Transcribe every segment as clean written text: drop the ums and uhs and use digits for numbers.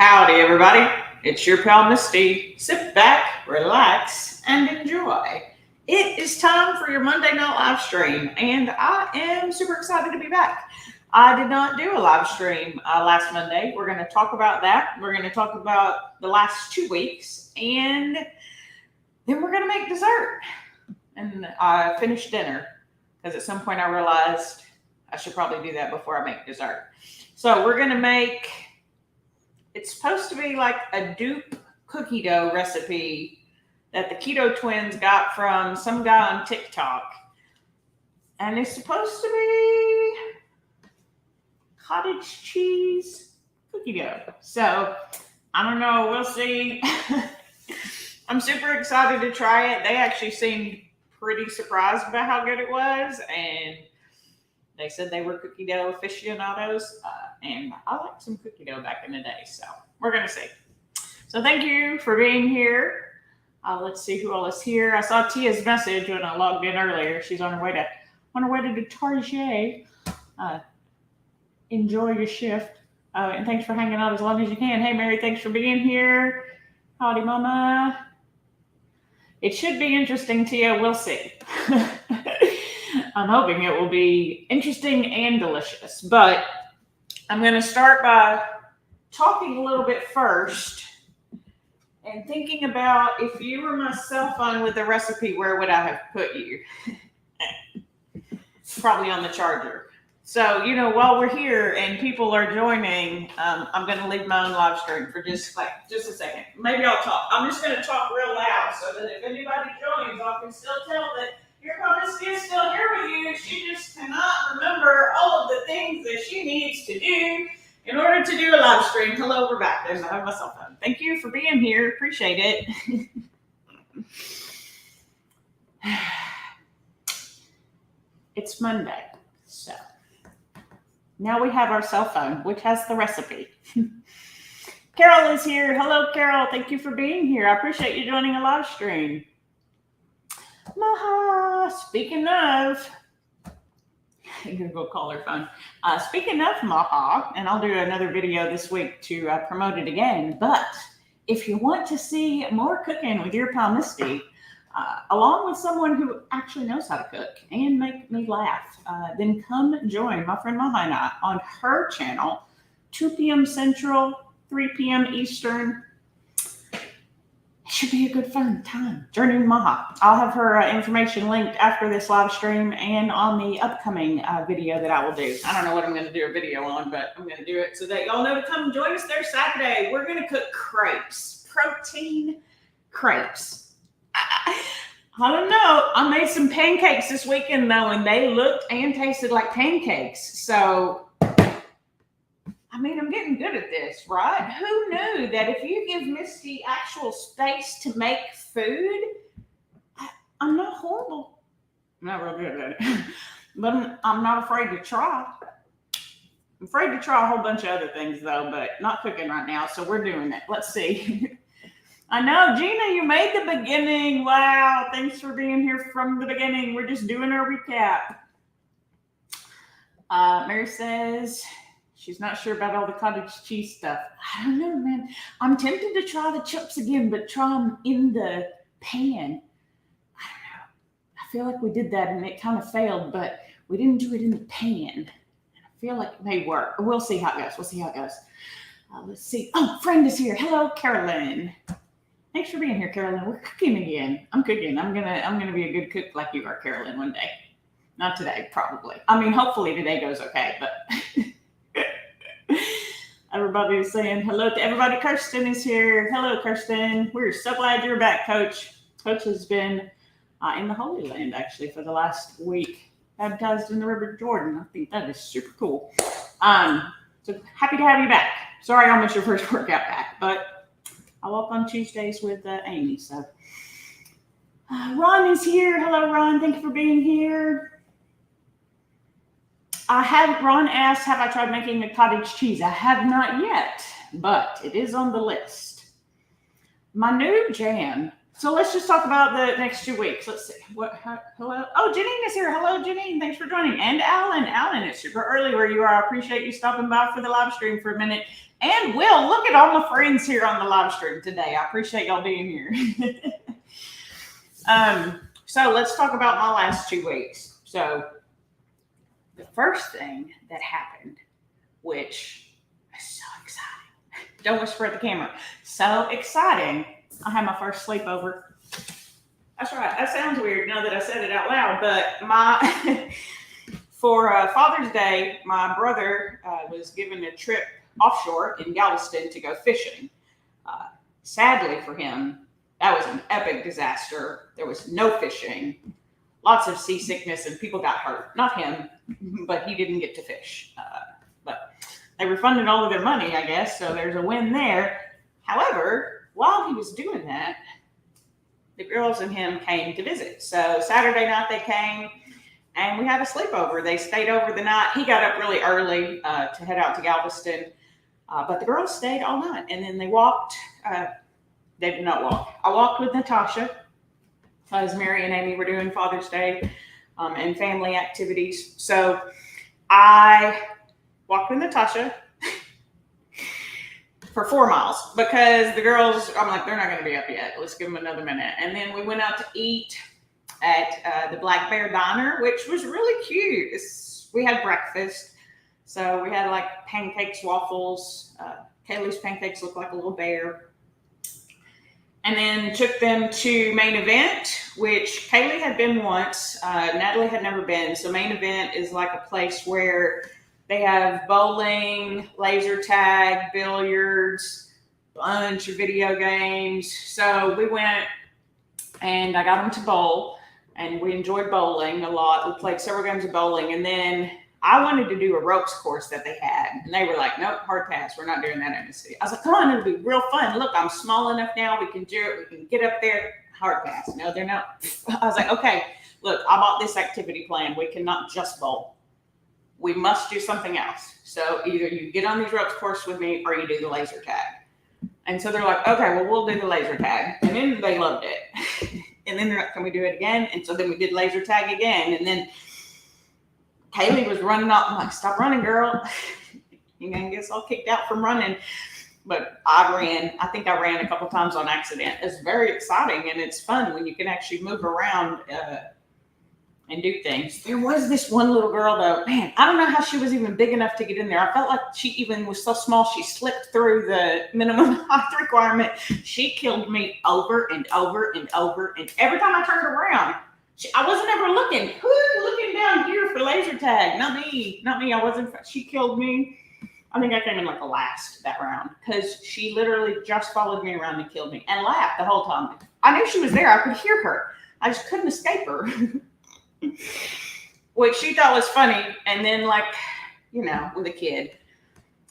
Howdy, everybody. It's your pal Misty. Sit back, relax, and enjoy. It is time for your Monday night live stream, and I am super excited to be back. I did not do a live stream last Monday. We're going to talk about that. We're going to talk about the last 2 weeks, and then we're going to make dessert. And I finished dinner because at some point I realized I should probably do that before I make dessert. So we're going to make... It's supposed to be like a dupe cookie dough recipe that the Keto twins got from some guy on TikTok. And it's supposed to be cottage cheese cookie dough. So I don't know. We'll see. I'm super excited to try it. They actually seemed pretty surprised about how good it was. And they said they were cookie dough aficionados, and I liked some cookie dough back in the day, so we're going to see. So thank you for being here. Let's see who all is here. I saw Tia's message when I logged in earlier. She's on her way to the Target. Enjoy your shift, and thanks for hanging out as long as you can. Hey, Mary, thanks for being here. Howdy, Mama. It should be interesting, Tia. We'll see. I'm hoping it will be interesting and delicious, but I'm going to start by talking a little bit first and thinking about if you were my cell phone with the recipe, where would I have put you? Probably on the charger. So, while we're here and people are joining, I'm going to leave my own live stream for just a second. Maybe I'll talk. I'm just going to talk real loud so that if anybody joins, I can still tell that your Misty is still here with you. She just cannot remember all of the things that she needs to do in order to do a live stream. Hello, we're back. There's my cell phone. Thank you for being here. Appreciate it. It's Monday, so now we have our cell phone, which has the recipe. Carol is here. Hello, Carol. Thank you for being here. I appreciate you joining a live stream. Maha, speaking of, I'm going to go call her phone. Speaking of Maha, and I'll do another video this week to promote it again, but if you want to see more cooking with your pal Misty, along with someone who actually knows how to cook and make me laugh, then come join my friend Maha and I on her channel, 2 p.m. Central, 3 p.m. Eastern. It should be a good fun time. Journey with Maha. I'll have her information linked after this live stream and on the upcoming video that I will do. I don't know what I'm going to do a video on, but I'm going to do it so that y'all know to come join us there Saturday. We're going to cook crepes. Protein crepes. I don't know. I made some pancakes this weekend, though, and they looked and tasted like pancakes. So, I'm getting good at this, right? Who knew that if you give Misty actual space to make food, I'm not horrible. I'm not real good at it. But I'm not afraid to try. I'm afraid to try a whole bunch of other things, though, but not cooking right now, so we're doing it. Let's see. I know, Gina, you made the beginning. Wow, thanks for being here from the beginning. We're just doing our recap. Mary says she's not sure about all the cottage cheese stuff. I don't know, man. I'm tempted to try the chips again, but try them in the pan. I don't know. I feel like we did that and it kind of failed, but we didn't do it in the pan. I feel like it may work. We'll see how it goes. Let's see. Oh, friend is here. Hello, Carolyn. Thanks for being here, Carolyn. We're cooking again. I'm cooking. I'm gonna be a good cook like you are, Carolyn, one day. Not today, probably. Hopefully today goes okay, but everybody's saying hello to everybody. Kirsten is here. Hello, Kirsten. We're so glad you're back, Coach. Coach has been in the Holy Land actually for the last week, baptized in the River Jordan. I think that is super cool. So happy to have you back. Sorry I missed your first workout back, but I walk on Tuesdays with Amy. So Ron is here. Hello, Ron. Thank you for being here. Ron asked, have I tried making a cottage cheese? I have not yet, but it is on the list. My new jam So let's just talk about the next 2 weeks. Let's see. Hello. Oh, Janine is here. Hello, Janine. Thanks for joining. And Alan. Alan, it's super early where you are. I appreciate you stopping by for the live stream for a minute. And Will, look at all my friends here on the live stream today. I appreciate y'all being here. So let's talk about my last 2 weeks. So the first thing that happened, which is so exciting. Don't whisper at the camera. So exciting. I had my first sleepover. That's right. That sounds weird now that I said it out loud, but for Father's Day, my brother was given a trip offshore in Galveston to go fishing. Sadly for him, that was an epic disaster. There was no fishing, lots of seasickness, and people got hurt. Not him, but he didn't get to fish. But they refunded all of their money, I guess, so there's a win there. However, while he was doing that, the girls and him came to visit. So Saturday night they came, and we had a sleepover. They stayed over the night. He got up really early to head out to Galveston, but the girls stayed all night. And then they walked. They did not walk. I walked with Natasha, as Mary and Amy were doing Father's Day and family activities. So I walked with Natasha for 4 miles because the girls, I'm like, they're not going to be up yet. Let's give them another minute. And then we went out to eat at the Black Bear Diner, which was really cute. We had breakfast. So we had like pancakes, waffles. Kaylee's pancakes look like a little bear. And then took them to Main Event, which Kaylee had been once. Natalie had never been. So Main Event is like a place where they have bowling, laser tag, billiards, bunch of video games. So we went and I got them to bowl, and we enjoyed bowling a lot. We played several games of bowling, and then I wanted to do a ropes course that they had, and they were like, nope, hard pass. We're not doing that in the city. I was like, come on, it'll be real fun. Look, I'm small enough now. We can do it. We can get up there. Hard pass. No, they're not. I was like, okay, look, I bought this activity plan. We cannot just bowl. We must do something else. So either you get on these ropes course with me or you do the laser tag. And so they're like, okay, well, we'll do the laser tag. And then they loved it. And then they're like, can we do it again? And so then we did laser tag again. And then Kaylee was running up. I'm like, stop running, girl. You're going to get all kicked out from running. But I ran. I think I ran a couple times on accident. It's very exciting, and it's fun when you can actually move around and do things. There was this one little girl, though. Man, I don't know how she was even big enough to get in there. I felt like she even was so small, she slipped through the minimum height requirement. She killed me over and over and over. And every time I turned around, I wasn't ever looking. Who's looking down here for laser tag? Not me. Not me. I wasn't. She killed me. I think I came in like the last that round because she literally just followed me around and killed me and laughed the whole time. I knew she was there. I could hear her. I just couldn't escape her. Which she thought was funny. And then, like, you know, with a kid,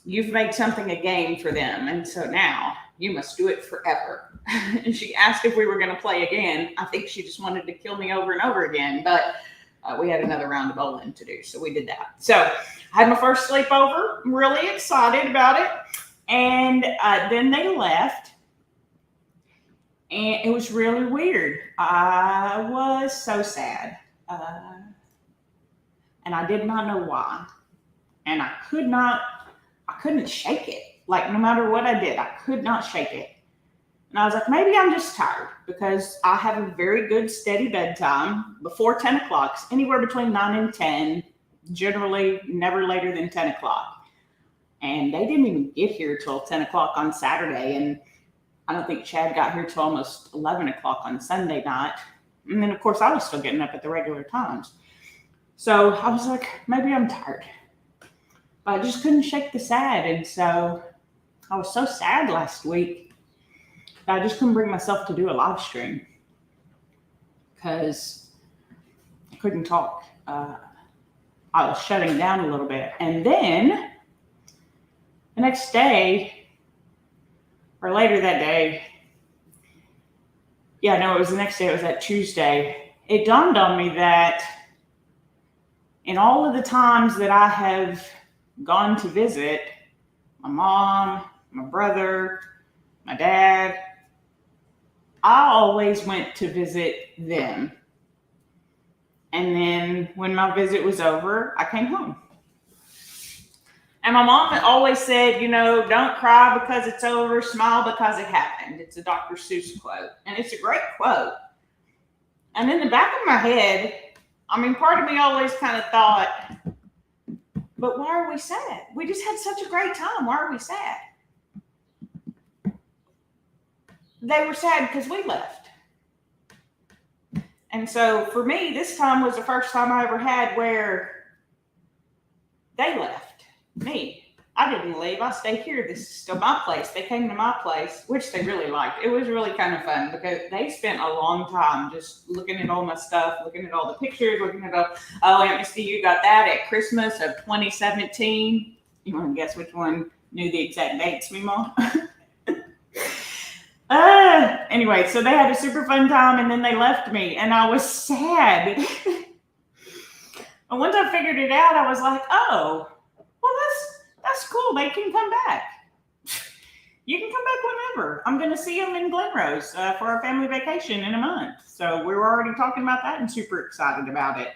you've made something a game for them. And so now you must do it forever. And she asked if we were going to play again. I think she just wanted to kill me over and over again. But we had another round of bowling to do. So we did that. So I had my first sleepover. I'm really excited about it. And then they left. And it was really weird. I was so sad. And I did not know why. And I couldn't shake it. Like, no matter what I did, I could not shake it. And I was like, maybe I'm just tired because I have a very good steady bedtime before 10 o'clock, anywhere between 9 and 10, generally never later than 10 o'clock. And they didn't even get here till 10 o'clock on Saturday. And I don't think Chad got here till almost 11 o'clock on Sunday night. And then, of course, I was still getting up at the regular times. So I was like, maybe I'm tired. But I just couldn't shake the sad. And so I was so sad last week that I just couldn't bring myself to do a live stream because I couldn't talk. I was shutting down a little bit. And then the next day, or later that day, yeah, no, it was the next day. It was that Tuesday. It dawned on me that in all of the times that I have gone to visit my mom, my brother, my dad, I always went to visit them. And then when my visit was over, I came home. And my mom always said, don't cry because it's over, smile because it happened. It's a Dr. Seuss quote. And it's a great quote. And in the back of my head, part of me always kind of thought, but why are we sad? We just had such a great time. Why are we sad? They were sad because we left. And so for me, this time was the first time I ever had where they left me. I didn't leave. I stayed here. This is still my place. They came to my place, which they really liked. It was really kind of fun because they spent a long time just looking at all my stuff, looking at all the pictures, looking at Aunt Misty, you got that at Christmas of 2017. You want to guess which one knew the exact dates, me, Mom? Anyway, so they had a super fun time and then they left me and I was sad. And once I figured it out, I was like, oh, well, that's cool. They can come back. You can come back whenever. I'm going to see them in Glenrose for our family vacation in a month. So we were already talking about that and super excited about it.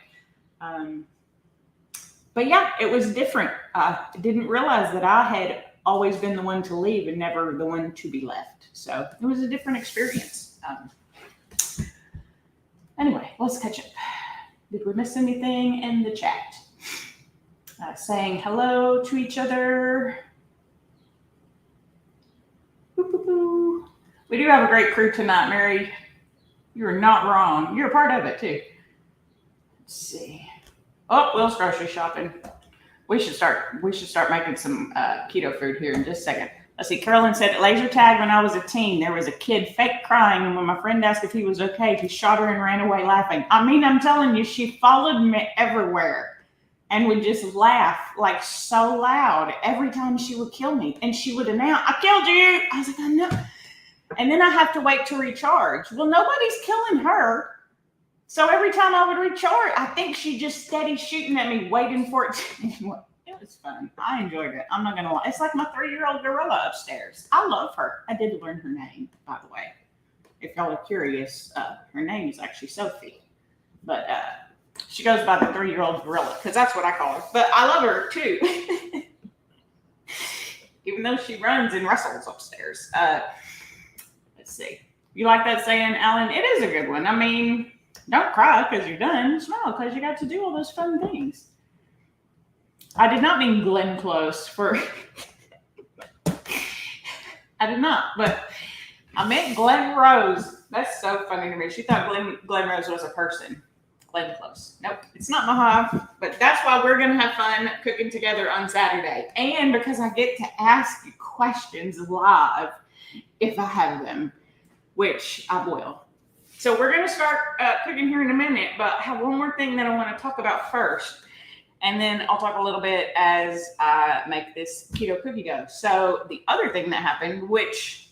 But yeah, it was different. I didn't realize that I had always been the one to leave and never the one to be left. So it was a different experience. Anyway, let's catch up. Did we miss anything in the chat? Saying hello to each other. Boop, boop, boop. We do have a great crew tonight, Mary. You are not wrong. You're a part of it too. Let's see. Oh, Will's grocery shopping. We should start making some keto food here in just a second. Let's see. Carolyn said at laser tag when I was a teen, there was a kid fake crying, and when my friend asked if he was okay, he shot her and ran away laughing. I'm telling you, she followed me everywhere and would just laugh like so loud every time she would kill me. And she would announce, I killed you. I was like, I know. And then I have to wait to recharge. Well, nobody's killing her. So every time I would recharge, I think she just steady shooting at me, waiting for it to. It was fun. I enjoyed it. I'm not going to lie. It's like my 3-year-old gorilla upstairs. I love her. I did learn her name, by the way. If y'all are curious, her name is actually Sophie. But she goes by the 3-year-old gorilla because that's what I call her. But I love her too. Even though she runs and wrestles upstairs. Let's see. You like that saying, Alan? It is a good one. Don't cry because you're done. Smile because you got to do all those fun things. I did not mean Glenn Close for. I did not, but I meant Glen Rose. That's so funny to me. She thought Glen Rose was a person. Glenn Close. Nope, it's not my hive. But that's why we're going to have fun cooking together on Saturday. And because I get to ask questions live if I have them, which I will. So we're going to start cooking here in a minute, but I have one more thing that I want to talk about first. And then I'll talk a little bit as I make this keto cookie dough. So the other thing that happened, which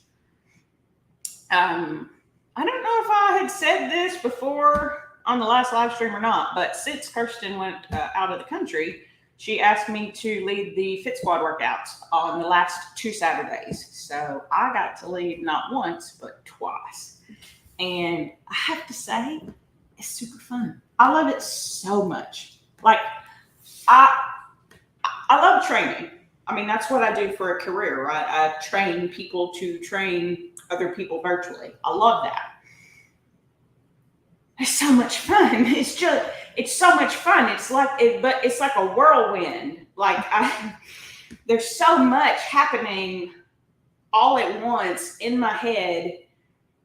I don't know if I had said this before on the last live stream or not, but since Kirsten went out of the country, she asked me to lead the Fit Squad workouts on the last 2 Saturdays. So I got to lead not once, but twice. And I have to say, it's super fun. I love it so much. Like, I love training. That's what I do for a career, right? I train people to train other people virtually. I love that. It's so much fun. It's so much fun. It's like a whirlwind. There's so much happening all at once in my head.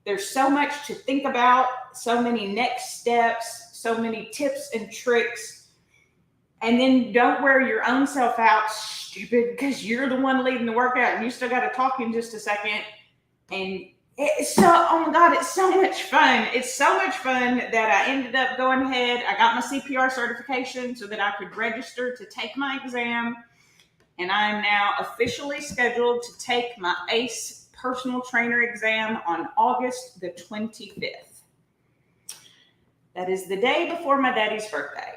There's so much to think about, so many next steps, so many tips and tricks. And then don't wear your own self out, stupid, because you're the one leading the workout and you still got to talk in just a second. And it's oh my God, it's so much fun. It's so much fun that I ended up going ahead. I got my CPR certification so that I could register to take my exam. And I am now officially scheduled to take my ACE personal trainer exam on August the 25th. That is the day before my daddy's birthday.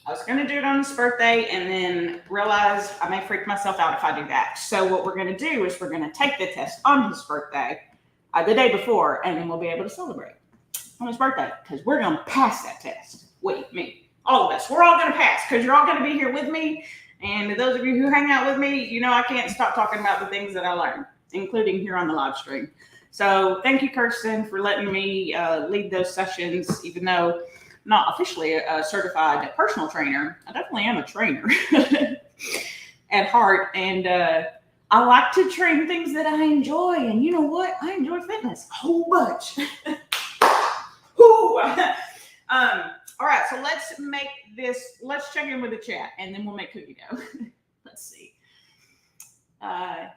I was going to do it on his birthday and then realize I may freak myself out if I do that. So what we're going to do is we're going to take the test on his birthday. the day before, and then we'll be able to celebrate on his birthday because we're going to pass that test. Wait, me, all of us, we're all going to pass because you're all going to be here with me. And those of you who hang out with me, you know I can't stop talking about the things that I learned, including here on the live stream. So thank you, Kirsten, for letting me lead those sessions, even though I'm not officially a certified personal trainer. I definitely am a trainer at heart. And I like to train things that I enjoy. And you know what? I enjoy fitness a whole bunch. All right, so let's check in with the chat, and then we'll make cookie dough. Let's see.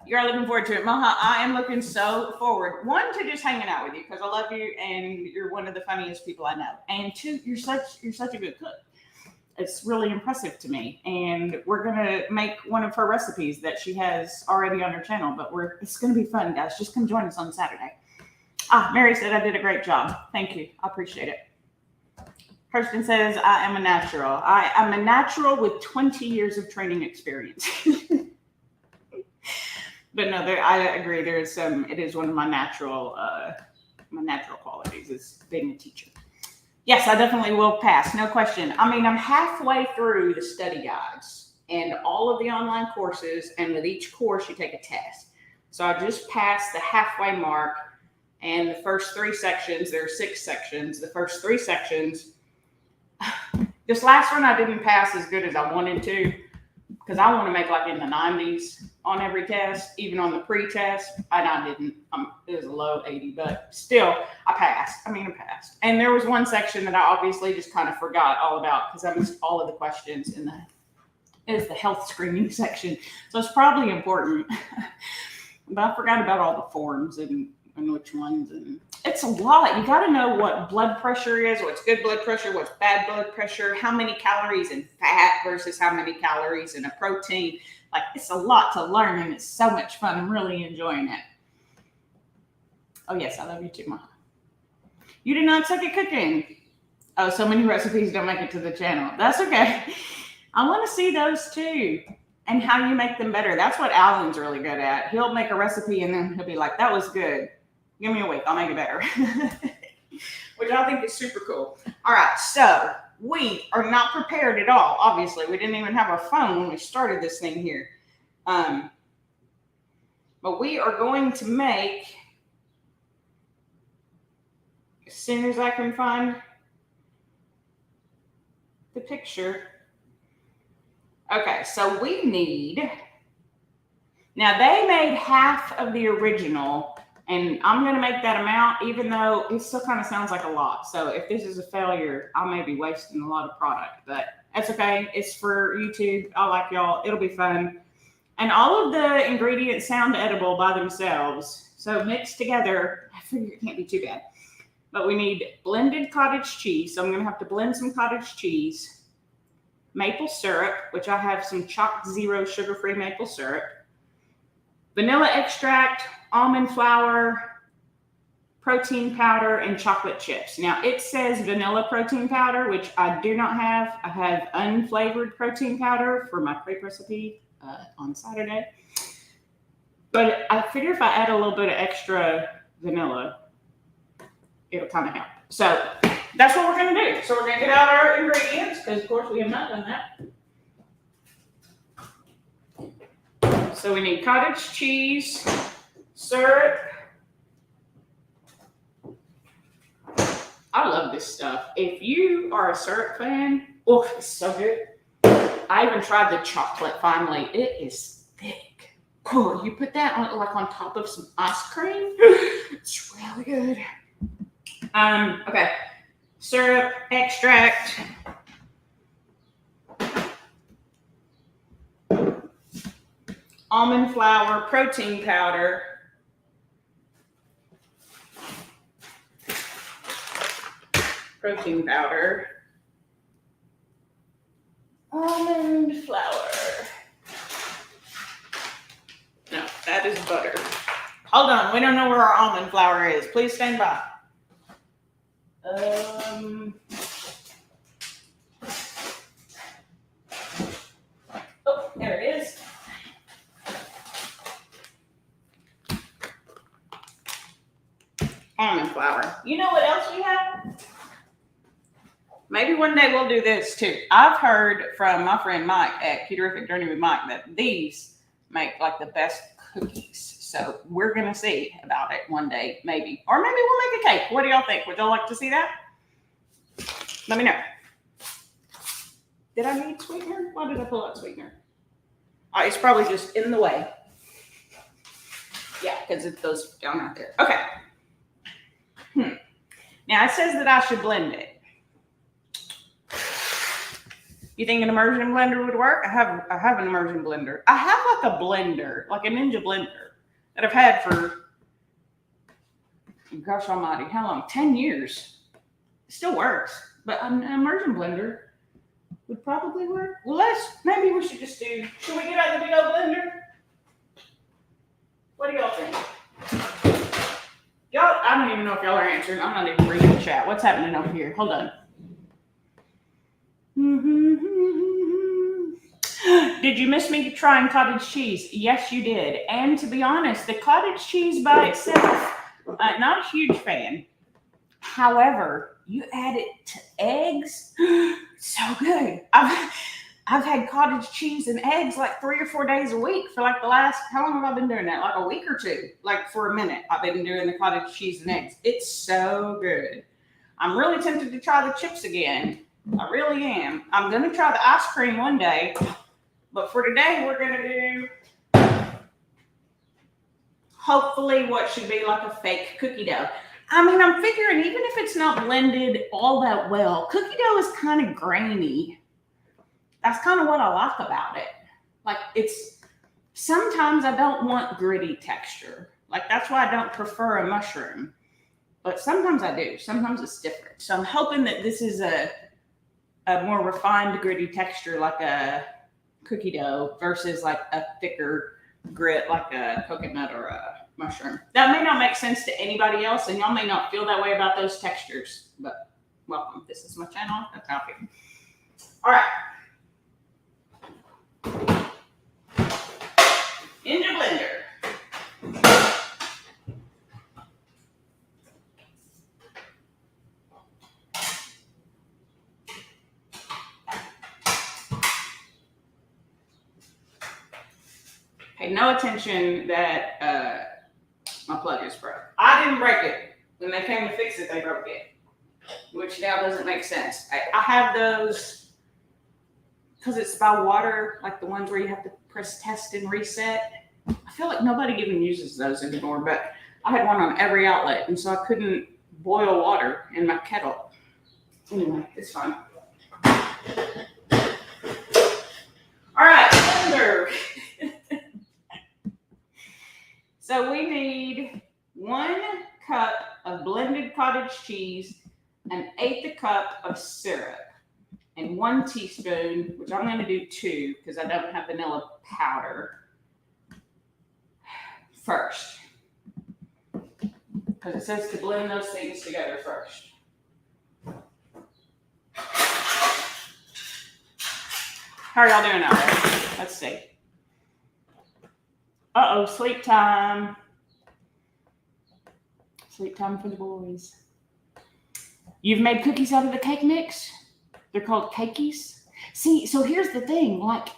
You're looking forward to it. Maha, I am looking so forward. One, to just hanging out with you because I love you and you're one of the funniest people I know. And two, you're such a good cook. It's really impressive to me. And we're gonna make one of her recipes that she has already on her channel, but it's gonna be fun, guys. Just come join us on Saturday. Mary said I did a great job. Thank you. I appreciate it. Kirsten says I am a natural. I am a natural with 20 years of training experience. But no, I agree. It is one of my natural qualities is being a teacher. Yes, I definitely will pass. No question. I mean, I'm halfway through the study guides and all of the online courses. And with each course, you take a test. So I just passed the halfway mark. And the first 3 sections, there are 6 sections. The first 3 sections, this last one I didn't pass as good as I wanted to because I want to make like in the 90s on every test, even on the pre-test. I didn't. It was a low 80, but still, I passed. I passed. And there was one section that I obviously just kind of forgot all about because I missed all of the questions is the health screening section. So it's probably important. But I forgot about all the forms and which ones. And it's a lot. You got to know what blood pressure is, what's good blood pressure, what's bad blood pressure, how many calories in fat versus how many calories in a protein. Like, it's a lot to learn, and it's so much fun. I'm really enjoying it. Oh, yes, I love you too, Mom. You did not suck at cooking. Oh, so many recipes don't make it to the channel. That's okay. I want to see those too and how you make them better. That's what Alan's really good at. He'll make a recipe, and then he'll be like, that was good. Give me a week. I'll make it better. Which I think is super cool. All right, so we are not prepared at all. Obviously, we didn't even have our phone when we started this thing here. But we are going to make, as soon as I can find the picture. Okay, so we need, now they made half of the original, and I'm going to make that amount, even though it still kind of sounds like a lot. So if this is a failure, I may be wasting a lot of product, but that's okay. It's for YouTube. I like y'all. It'll be fun. And all of the ingredients sound edible by themselves. So mixed together, I figure it can't be too bad. But we need blended cottage cheese. So I'm going to have to blend some cottage cheese, maple syrup, which I have some chopped zero sugar-free maple syrup, vanilla extract, almond flour, protein powder, and chocolate chips. Now, it says vanilla protein powder, which I do not have. I have unflavored protein powder for my crepe recipe on Saturday. But I figure if I add a little bit of extra vanilla, it'll kind of help. So that's what we're going to do. So we're going to get out our ingredients because, of course, we have not done that. So we need cottage cheese, syrup. I love this stuff. If you are a syrup fan, oh, it's so good. I even tried the chocolate finally. It is thick. Oh, you put that on like on top of some ice cream. It's really good. Okay. Syrup, extract. Almond flour, protein powder. Protein powder. Almond flour. No, that is butter. Hold on, we don't know where our almond flour is. Please stand by. Oh, there it is. almond flour. You know what else we have? Maybe one day we'll do this too. I've heard from my friend Mike at Cuterific Journey with Mike that these make like the best cookies. So we're going to see about it one day, maybe. Or maybe we'll make a cake. What do y'all think? Would y'all like to see that? Let me know. Did I need sweetener? Why did I pull out sweetener? It's probably just in the way. Yeah, because it goes down out there. Okay. Now it says that I should blend it. You think an immersion blender would work? I have an immersion blender. I have like a blender, like a Ninja blender that I've had for, gosh almighty, how long? 10 years. It still works, but an immersion blender would probably work. Well, maybe we should just do, should we get out the big old blender? What do y'all think? Y'all, I don't even know if y'all are answering. I'm not even reading the chat. What's happening over here? Hold on. Did you miss me trying cottage cheese? Yes, you did. And to be honest, the cottage cheese by itself, not a huge fan. However, you add it to eggs, so good. I've had cottage cheese and eggs like 3 or 4 days a week for like the last, how long have I been doing that? Like a week or two, like for a minute. I've been doing the cottage cheese and eggs. It's so good. I'm really tempted to try the chips again. I really am. I'm going to try the ice cream one day, but for today, we're going to do hopefully what should be like a fake cookie dough. I mean, I'm figuring even if it's not blended all that well, cookie dough is kind of grainy. That's kind of what I like about it. Like sometimes I don't want gritty texture. Like that's why I don't prefer a mushroom. But sometimes I do. Sometimes it's different. So I'm hoping that this is a more refined gritty texture like a cookie dough versus like a thicker grit like a coconut or a mushroom. That may not make sense to anybody else, and y'all may not feel that way about those textures, but welcome. This is my channel. That's how I feel. All right. In your blender. Pay no attention that my plug is broke. I didn't break it. When they came to fix it, they broke it, which now doesn't make sense. I have those because it's by water, like the ones where you have to press test and reset. I feel like nobody even uses those anymore, but I had one on every outlet, and so I couldn't boil water in my kettle. Anyway, it's fine. All right, blender. So we need 1 cup of blended cottage cheese, 1/8 cup of syrup, and 1 teaspoon, which I'm going to do 2 because I don't have vanilla powder first. Because it says to blend those things together first. How are y'all doing out there? Let's see. Uh-oh, sleep time. Sleep time for the boys. You've made cookies out of the cake mix? They're called cakeys. See, so here's the thing. Like,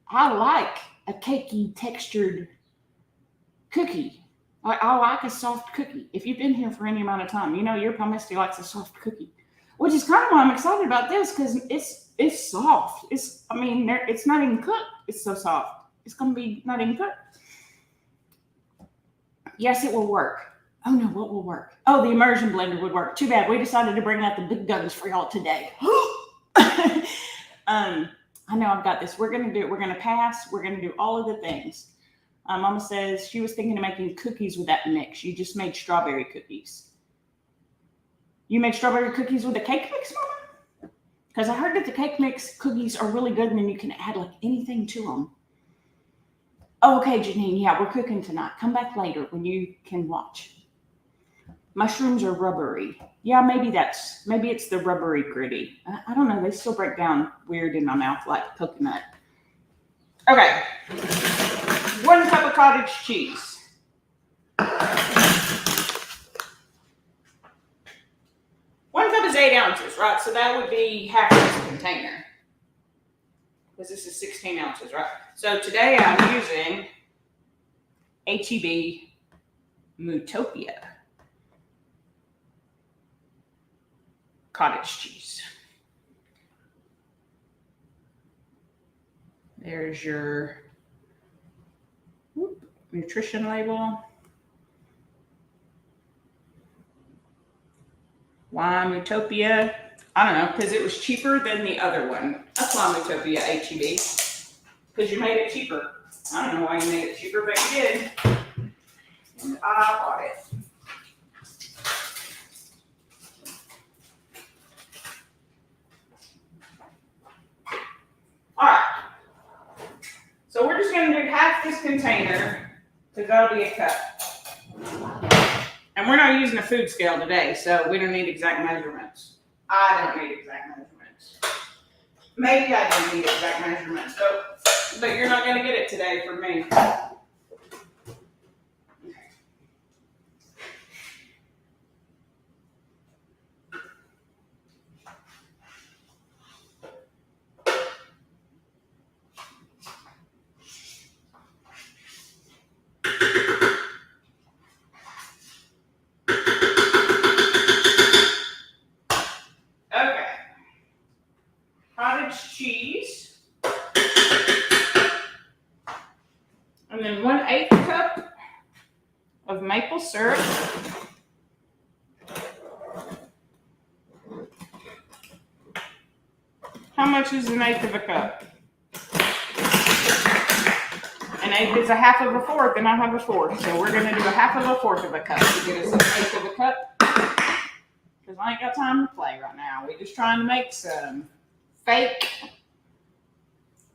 I like a cakey textured cookie. I like a soft cookie. If you've been here for any amount of time, you know your Pal Misty likes a soft cookie. Which is kind of why I'm excited about this, because it's soft. It's not even cooked. It's so soft. It's going to be not even cooked. Yes, it will work. Oh no, what will work? Oh, the immersion blender would work. Too bad. We decided to bring out the big guns for y'all today. I know I've got this. We're going to pass. We're going to do all of the things. Mama says she was thinking of making cookies with that mix. You just made strawberry cookies. You made strawberry cookies with the cake mix, Mama? Because I heard that the cake mix cookies are really good, and then you can add like anything to them. Oh, okay, Janine. Yeah, we're cooking tonight. Come back later when you can watch. Mushrooms are rubbery. Yeah, maybe it's the rubbery gritty. I don't know. They still break down weird in my mouth like coconut. Okay. 1 cup of cottage cheese. is 8 ounces, right? So that would be half this container. Because this is 16 ounces, right? So today I'm using H-E-B Mootopia cottage cheese. There's your nutrition label. Why Mootopia? I don't know, because it was cheaper than the other one. That's why Mootopia H-E-B. Because you made it cheaper. I don't know why you made it cheaper, but you did. And I bought it. All right. So we're just going to do half this container, because that'll be a cup. And we're not using a food scale today, so we don't need exact measurements. I don't need exact measurements. Maybe I do need exact measurements, but you're not going to get it today from me. Okay. Cottage cheese. And then 1/8 cup of maple syrup. How much is 1/8 of a cup? 1/8 is 1/2 of a fourth, and I have a fourth. So we're going to do 1/2 of a fourth of a cup to get us 1/8 of a cup. Because I ain't got time to play right now. We're just trying to make some fake.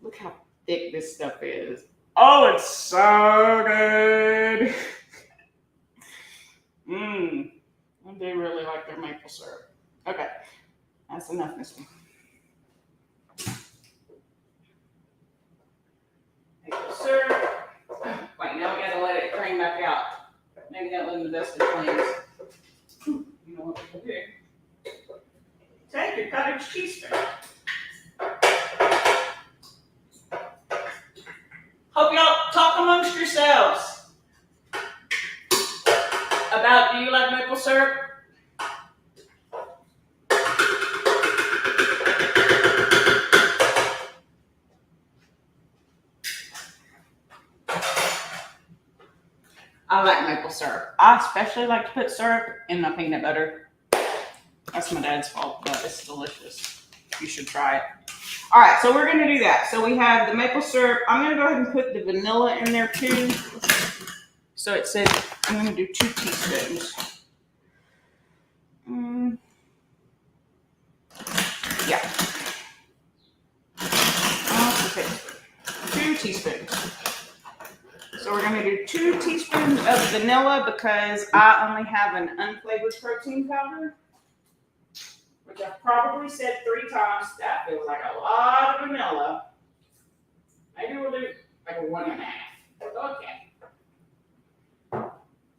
Look how thick this stuff is. Oh, it's so good. I do really like their maple syrup. Okay, that's enough, Misty. Maple syrup. Wait, now we gotta let it drain back out. Maybe that wasn't the best of plans. You know what we can do? Take your cottage cheese spoon. Hope y'all talk amongst yourselves about, do you like maple syrup? I like maple syrup. I especially like to put syrup in my peanut butter. That's my dad's fault, but it's delicious. You should try it. All right, so we're going to do that. So we have the maple syrup. I'm going to go ahead and put the vanilla in there too. So it says I'm going to do 2 teaspoons. Yeah. 2 teaspoons. So we're going to do 2 teaspoons of vanilla because I only have an unflavored protein powder, which I've probably said 3 times. That feels like a lot of vanilla. Maybe we'll do like a 1.5. Okay.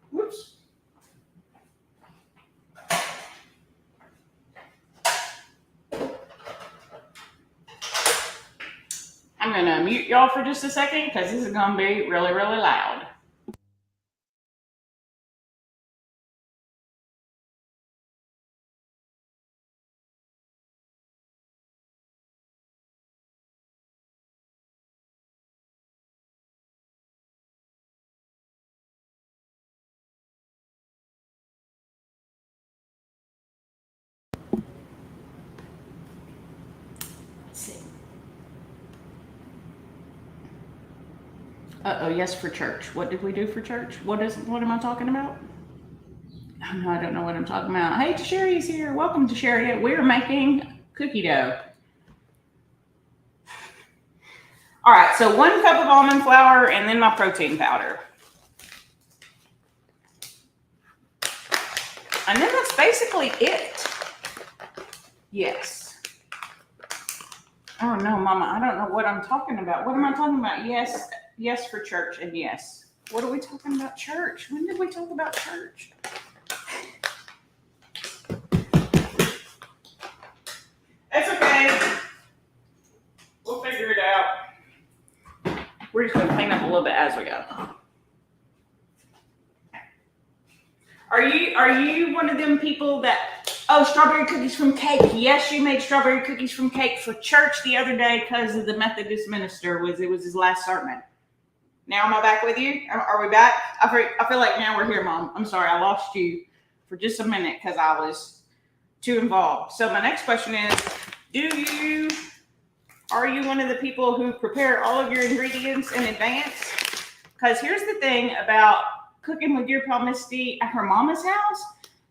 Whoops. I'm going to mute y'all for just a second because this is going to be really, really loud. Let's see. Uh-oh, yes, for church. What did we do for church? What am I talking about? Oh, no, I don't know what I'm talking about. Hey, Sherry's here. Welcome to Sherry. We're making cookie dough. All right, so 1 cup of almond flour and then my protein powder. And then that's basically it. Yes. Oh, no, Mama, I don't know what I'm talking about. What am I talking about? Yes. Yes for church and yes. What are we talking about church? When did we talk about church? We're just going to clean up a little bit as we go. Are you one of them people that, oh, strawberry cookies from cake? Yes, you made strawberry cookies from cake for church the other day because of the Methodist minister. It was his last sermon. Now am I back with you? Are we back? I feel like now we're here, Mom. I'm sorry, I lost you for just a minute because I was too involved. So my next question is, are you one of the people who prepare all of your ingredients in advance? Because here's the thing about cooking with your pal Misty at her mama's house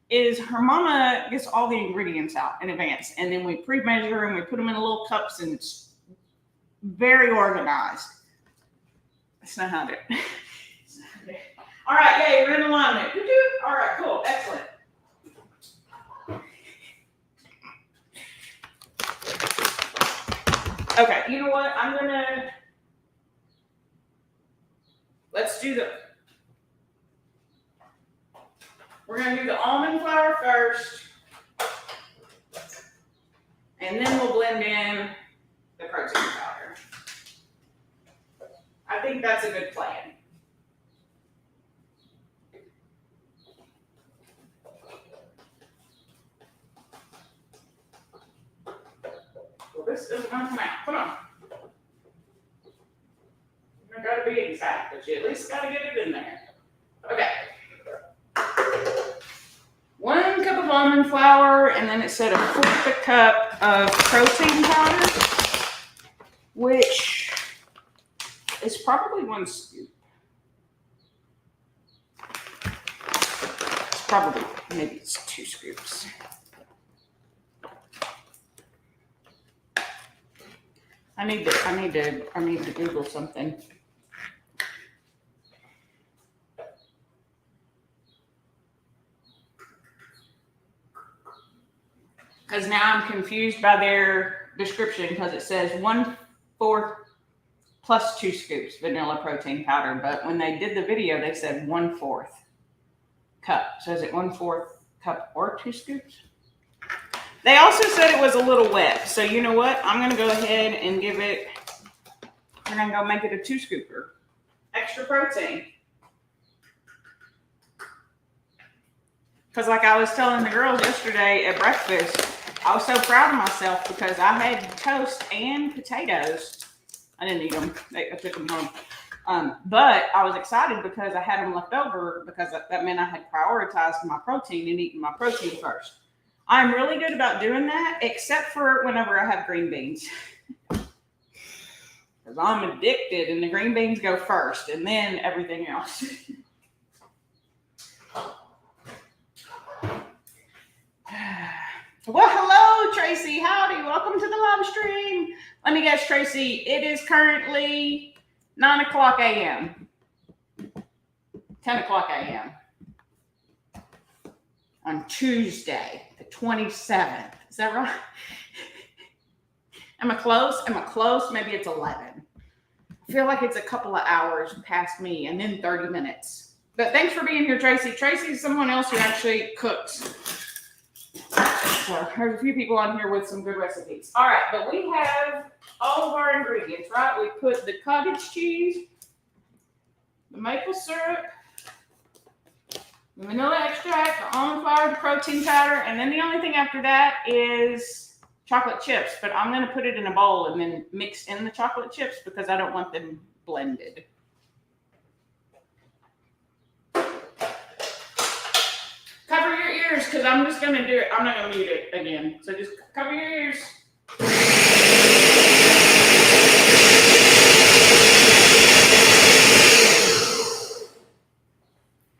is her mama gets all the ingredients out in advance. And then we pre-measure and we put them in little cups and it's very organized. That's not how I do it. All right, yay, we're in alignment. All right, cool, excellent. Okay, you know what? We're gonna do the almond flour first, and then we'll blend in the protein powder. I think that's a good plan. Well, this isn't gonna come out. Come on. You don't gotta be exact, but you at least gotta get it in there. Okay. 1 cup of almond flour, and then it said 1/4 cup of protein powder, which is probably 1 scoop. It's probably, maybe it's 2 scoops. I need to Google something. Because now I'm confused by their description because it says 1/4 plus 2 scoops vanilla protein powder. But when they did the video, they said 1/4 cup. So is it 1/4 cup or 2 scoops? They also said it was a little wet. So you know what? I'm going to go ahead and we're going to go make it a 2 scooper. Extra protein. Because like I was telling the girls yesterday at breakfast, I was so proud of myself because I had toast and potatoes. I didn't eat them. I took them home. But I was excited because I had them left over because that meant I had prioritized my protein and eaten my protein first. I'm really good about doing that, except for whenever I have green beans. Because I'm addicted and the green beans go first and then everything else. Well, hello, Tracy. Howdy. Welcome to the live stream. Let me guess, Tracy. It is currently 9:00 a.m. 10:00 a.m. on Tuesday, the 27th. Is that right? Am I close? Maybe it's 11. I feel like it's a couple of hours past me and then 30 minutes. But thanks for being here, Tracy. Tracy is someone else who actually cooks. So there's a few people on here with some good recipes. All right, but we have all of our ingredients, right? We put the cottage cheese, the maple syrup, the vanilla extract, the almond flour, the protein powder, and then the only thing after that is chocolate chips. But I'm going to put it in a bowl and then mix in the chocolate chips because I don't want them blended. Cover your ears because I'm just going to do it. I'm not going to mute it again. So just cover your ears.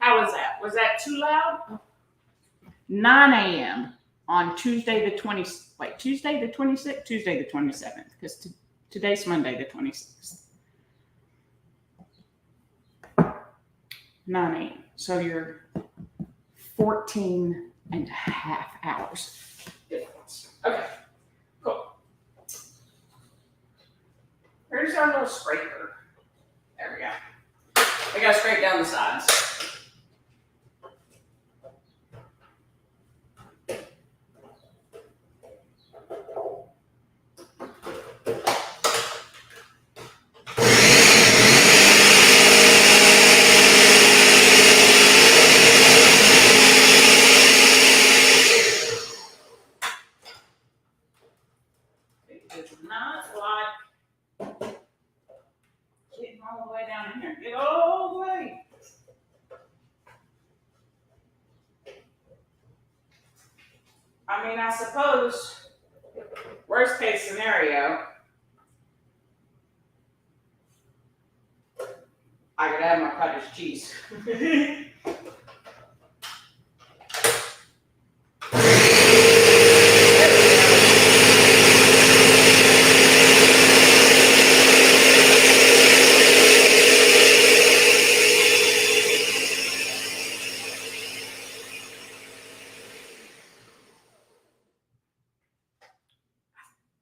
How was that? Was that too loud? 9 a.m. on Tuesday the 26th. Tuesday the 27th. Because today's Monday the 26th. 9 a.m. So you're 14 and a half hours difference. Okay, cool. Here's our little scraper. There we go. We gotta scrape down the sides. I mean, I suppose, worst case scenario, I could add my cottage cheese.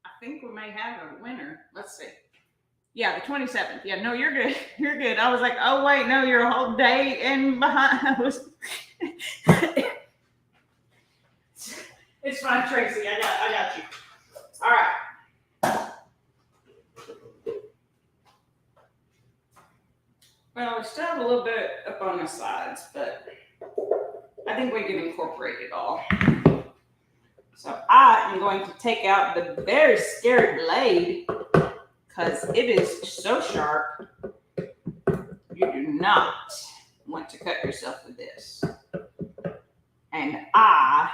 I think we may have a winner. Let's see. Yeah, the 27th. Yeah, no, you're good. You're good. I was like, oh wait, no, you're a whole day in behind. I was. It's fine, Tracy. I got you. All right. Well, we still have a little bit up on the sides, but I think we can incorporate it all. So I am going to take out the very scary blade because it is so sharp. You do not want to cut yourself with this. And I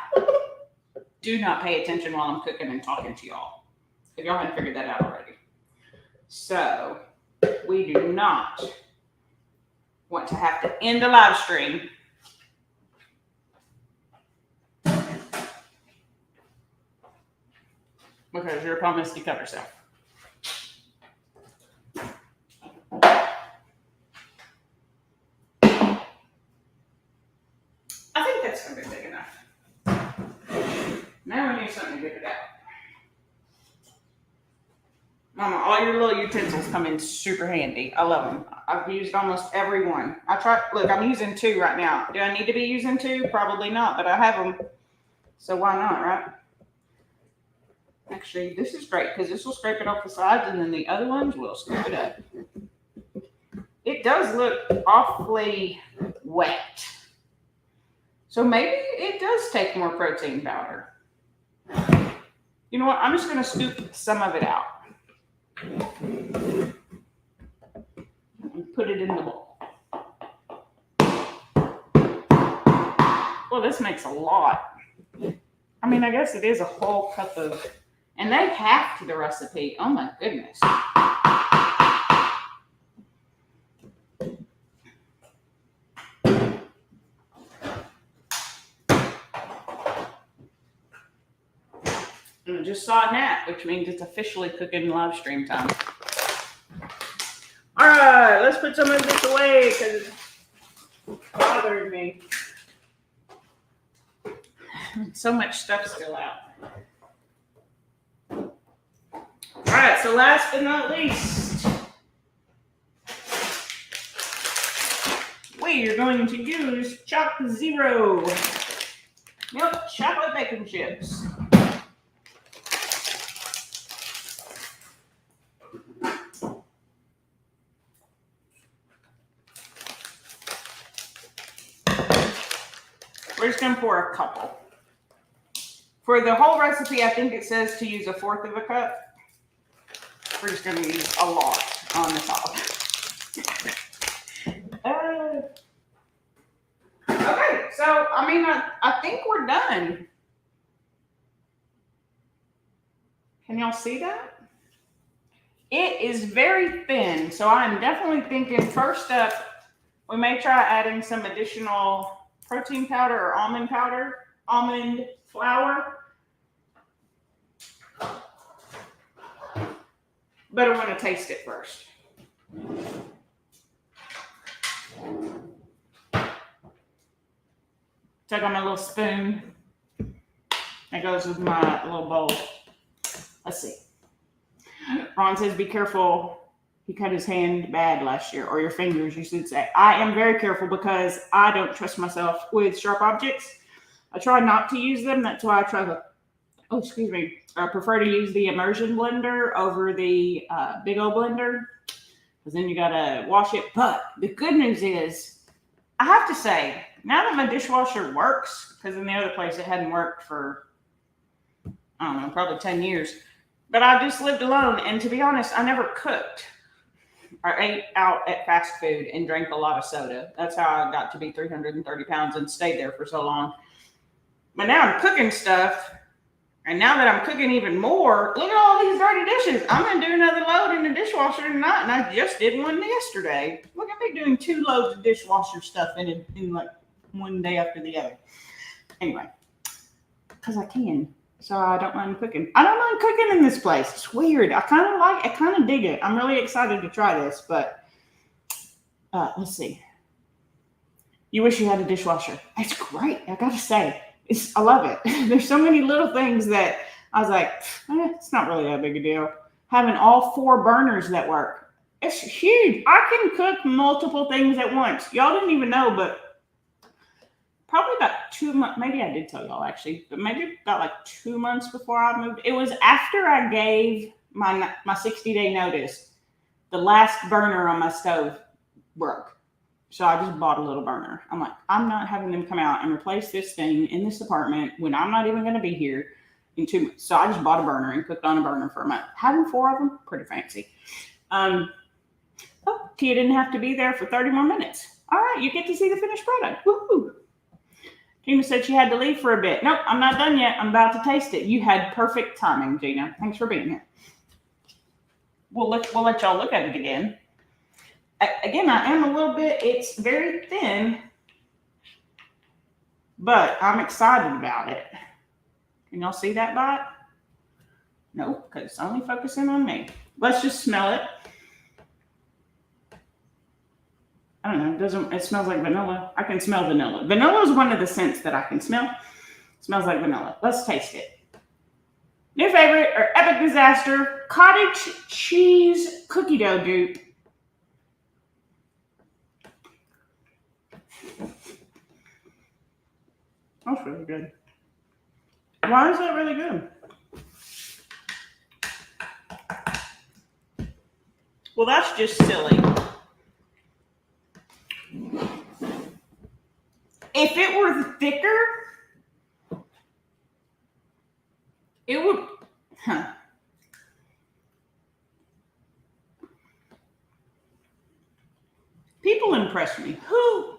do not pay attention while I'm cooking and talking to y'all, if y'all haven't figured that out already. So we do not want to have to end a live stream because you're upon Misty cut herself. I think that's going to be big enough. Now we need something to get it out. Mama, all your little utensils come in super handy. I love them. I've used almost every one. Look, I'm using 2 right now. Do I need to be using 2? Probably not, but I have them. So why not, right? Actually, this is great because this will scrape it off the sides and then the other ones will scrape it up. It does look awfully wet. So maybe it does take more protein powder. You know what? I'm just going to scoop some of it out and put it in the bowl. Well, this makes a lot. I mean, I guess it is a whole cup of, and they have to the recipe. Oh my goodness. And I just saw a gnat, which means it's officially cooking live stream time. All right, let's put some of this away because it's bothering me. So much stuff still out. All right, so last but not least, we are going to use Choc Zero milk chocolate bacon chips. We're just going to pour a couple. For the whole recipe, I think it says to use 1/4 of a cup. We're just going to use a lot on the top. Okay, so, I mean, I think we're done. Can y'all see that? It is very thin, so I'm definitely thinking first up, we may try adding some additional protein powder or almond flour. But I want to taste it first. Take on my little spoon. That goes with my little bowl. Let's see. Ron says, be careful. He cut his hand bad last year, or your fingers, you should say. I am very careful because I don't trust myself with sharp objects. I try not to use them. That's why I try to, I prefer to use the immersion blender over the big old blender, because then you got to wash it. But the good news is, I have to say, now that my dishwasher works, because in the other place it hadn't worked for, I don't know, probably 10 years. But I just lived alone, and to be honest, I never cooked. I ate out at fast food and drank a lot of soda. That's how I got to be 330 pounds and stayed there for so long. But now I'm cooking stuff. And now that I'm cooking even more, look at all these dirty dishes. I'm going to do another load in the dishwasher tonight, and I just did one yesterday. Look at me doing 2 loads of dishwasher stuff in like one day after the other. Anyway, because I can, so I don't mind cooking. I don't mind cooking in this place. It's weird. I kind of dig it. I'm really excited to try this, but let's see. You wish you had a dishwasher. It's great. I got to say. I love it. There's so many little things that I was like, it's not really that big a deal. Having all 4 burners that work. It's huge. I can cook multiple things at once. Y'all didn't even know, but probably about 2 months, maybe I did tell y'all actually, but maybe about like 2 months before I moved. It was after I gave my 60-day notice. The last burner on my stove broke. So I just bought a little burner. I'm like, I'm not having them come out and replace this thing in this apartment when I'm not even going to be here in 2 months. So I just bought a burner and cooked on a burner for a month. Having 4 of them, pretty fancy. Tia didn't have to be there for 30 more minutes. All right, you get to see the finished product. Woohoo! Gina said she had to leave for a bit. Nope, I'm not done yet. I'm about to taste it. You had perfect timing, Gina. Thanks for being here. We'll let y'all look at it again. Again, I am a little bit, it's very thin, but I'm excited about it. Can y'all see that bite? Nope, because it's only focusing on me. Let's just smell it. I don't know, it smells like vanilla. I can smell vanilla. Vanilla is one of the scents that I can smell. It smells like vanilla. Let's taste it. New favorite or epic disaster, cottage cheese cookie dough dupe. That's really good. Why is that really good? Well, that's just silly. If it were thicker, it would, People impress me. Who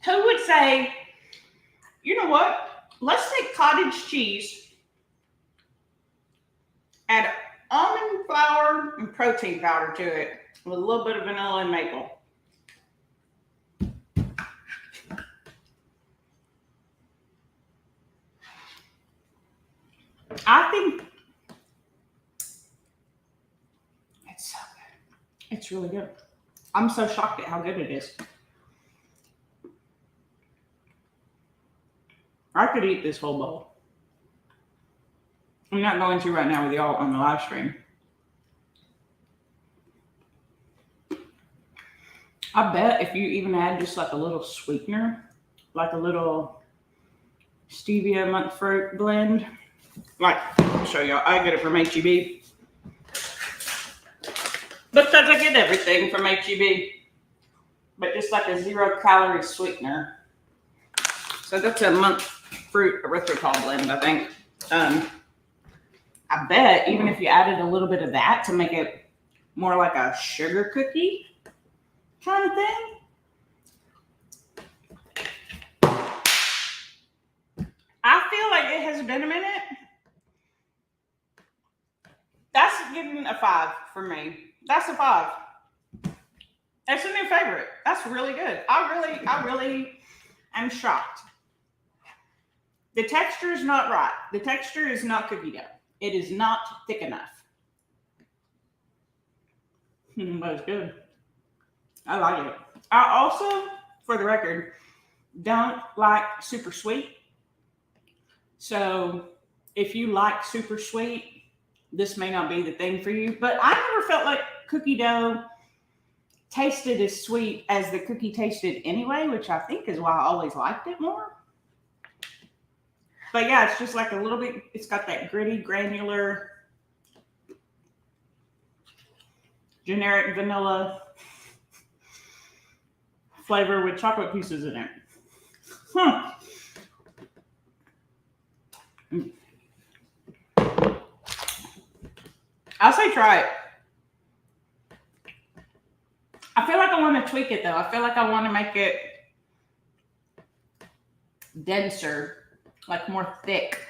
would say, you know what? Let's take cottage cheese, add almond flour and protein powder to it with a little bit of vanilla and maple. I think it's so good. It's really good. I'm so shocked at how good it is. I could eat this whole bowl. I'm not going to right now with y'all on the live stream. I bet if you even add just like a little sweetener, like a little stevia monk fruit blend, like I'll show y'all. I get it from H-E-B. Because I get everything from H-E-B. But just like a 0-calorie sweetener. So that's a monk fruit erythritol blend, I think. I bet even if you added a little bit of that to make it more like a sugar cookie kind of thing. I feel like it has been a minute. That's getting a 5 for me. That's a 5. It's a new favorite. That's really good. I really am shocked. The texture is not right. The texture is not cookie dough. It is not thick enough. But it's good. I like it. I also, for the record, don't like super sweet. So if you like super sweet, this may not be the thing for you. But I never felt like cookie dough tasted as sweet as the cookie tasted anyway, which I think is why I always liked it more. But yeah, it's just like a little bit, it's got that gritty, granular, generic vanilla flavor with chocolate pieces in it. I'll say try it. I feel like I want to tweak it though. I feel like I want to make it denser, like more thick.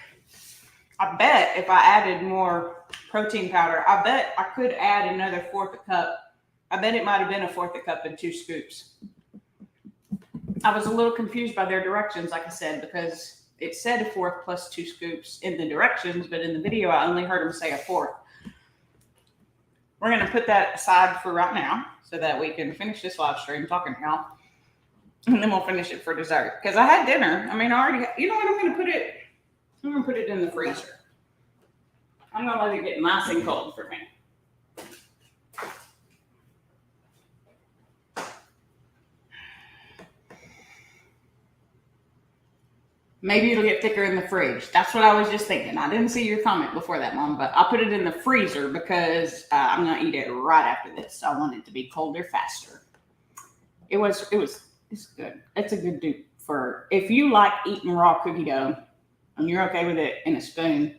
I bet if I added more protein powder, I bet I could add another fourth a cup. I bet it might have been a fourth a cup and 2 scoops. I was a little confused by their directions, like I said, because it said a fourth plus 2 scoops in the directions, but in the video, I only heard them say a fourth. We're going to put that aside for right now so that we can finish this live stream talking now. And then we'll finish it for dessert. Because I had dinner. I mean, I already, you know what, I'm going to put it in the freezer. I'm going to let it get nice and cold for me. Maybe it'll get thicker in the fridge. That's what I was just thinking. I didn't see your comment before that, Mom, but I'll put it in the freezer because I'm going to eat it right after this. I want it to be colder faster. It's good. It's a good dupe for if you like eating raw cookie dough and you're okay with it in a spoon.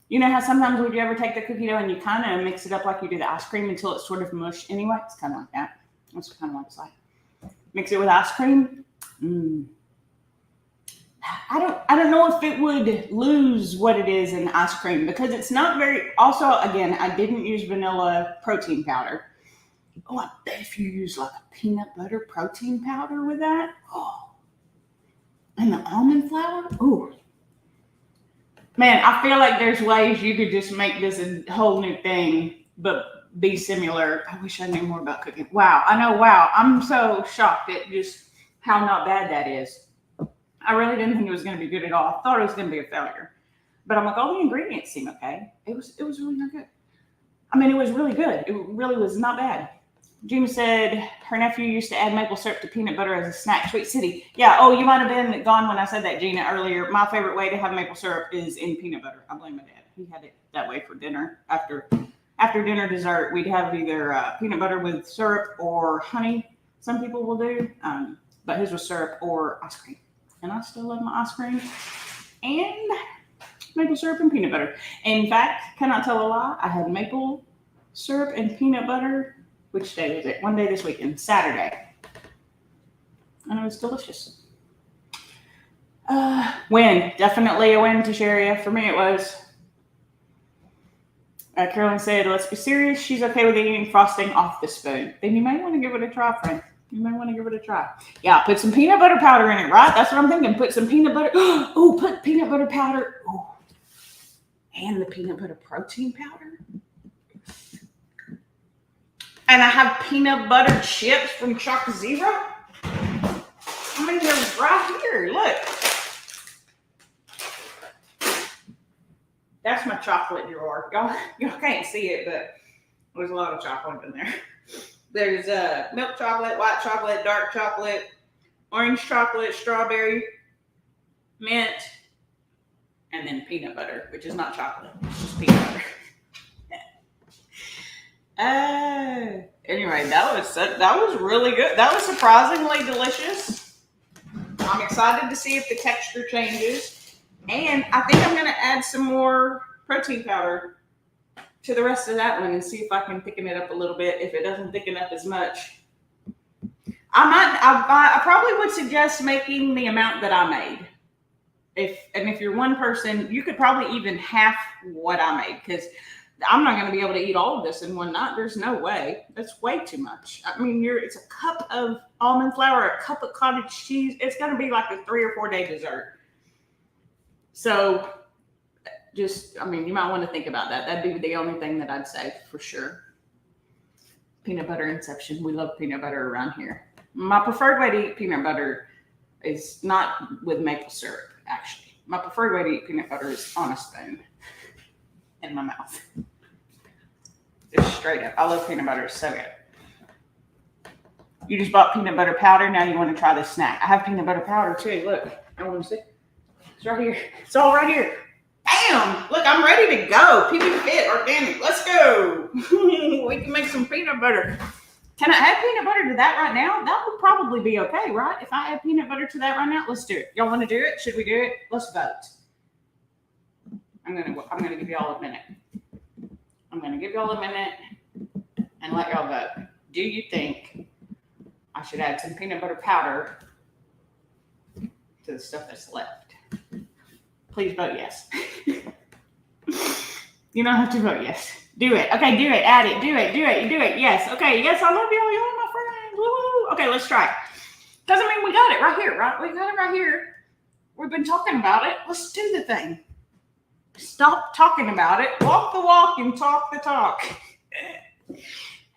You know how sometimes would you ever take the cookie dough and you kind of mix it up like you do the ice cream until it's sort of mush anyway? It's kind of like that. That's kind of what it's like. Mix it with ice cream. I don't know if it would lose what it is in ice cream because it's not very. Also, again, I didn't use vanilla protein powder. Oh, I bet if you use like a peanut butter protein powder with that, oh, and the almond flour, oh, man, I feel like there's ways you could just make this a whole new thing, but be similar. I wish I knew more about cooking. Wow, I know. Wow, I'm so shocked at just how not bad that is. I really didn't think it was going to be good at all. I thought it was going to be a failure. But I'm like, all the ingredients seem okay. It was really not good. I mean, it was really good. It really was not bad. Gina said her nephew used to add maple syrup to peanut butter as a snack. Sweet City. Yeah, oh, you might have been gone when I said that, Gina, earlier. My favorite way to have maple syrup is in peanut butter. I blame my dad. He had it that way for dinner. After dinner dessert, we'd have either peanut butter with syrup or honey. Some people will do, but his was syrup or ice cream. And I still love my ice cream and maple syrup and peanut butter. In fact, cannot tell a lie, I had maple syrup and peanut butter. Which day was it? One day this weekend, Saturday. And it was delicious. Win. Definitely a win to Sharia. For me, it was. Carolyn said, let's be serious. She's okay with eating frosting off the spoon. Then you may want to give it a try, friend. You may want to give it a try. Yeah, put some peanut butter powder in it, right? That's what I'm thinking. Put some peanut butter. Oh, put peanut butter powder. Oh, and the peanut butter protein powder. And I have peanut butter chips from Choc Zero. I mean, they're right here. Look. That's my chocolate drawer. Y'all can't see it, but there's a lot of chocolate in there. There's milk chocolate, white chocolate, dark chocolate, orange chocolate, strawberry, mint, and then peanut butter, which is not chocolate. It's just peanut butter. Anyway, that was really good. That was surprisingly delicious. I'm excited to see if the texture changes. And I think I'm going to add some more protein powder to the rest of that one and see if I can thicken it up a little bit. If it doesn't thicken up as much, I probably would suggest making the amount that I made. If you're one person, you could probably even half what I made because I'm not going to be able to eat all of this in one night. There's no way. That's way too much. I mean, it's a cup of almond flour, a cup of cottage cheese. It's going to be like a 3 or 4 day dessert. So you might want to think about that. That'd be the only thing that I'd say for sure. Peanut butter inception. We love peanut butter around here. My preferred way to eat peanut butter is not with maple syrup, actually. My preferred way to eat peanut butter is on a spoon in my mouth. Just straight up. I love peanut butter. It's so good. You just bought peanut butter powder. Now you want to try this snack. I have peanut butter powder too. Look. I want to see. It's right here. It's all right here. Bam! Look, I'm ready to go. PB Fit Organic. Let's go. We can make some peanut butter. Can I add peanut butter to that right now? That would probably be okay, right? If I add peanut butter to that right now, let's do it. Y'all want to do it? Should we do it? Let's vote. I'm gonna give y'all a minute. I'm gonna give y'all a minute and let y'all vote. Do you think I should add some peanut butter powder to the stuff that's left. Please vote yes. You don't have to vote yes. Do it. Okay, do it. Add it. Do it. Yes. Okay, yes, I love y'all. Y'all are my friends. Woo! Okay, let's try it. Because, I mean, we got it right here, right? We got it right here. We've been talking about it. Let's do the thing. Stop talking about it. Walk the walk and talk the talk.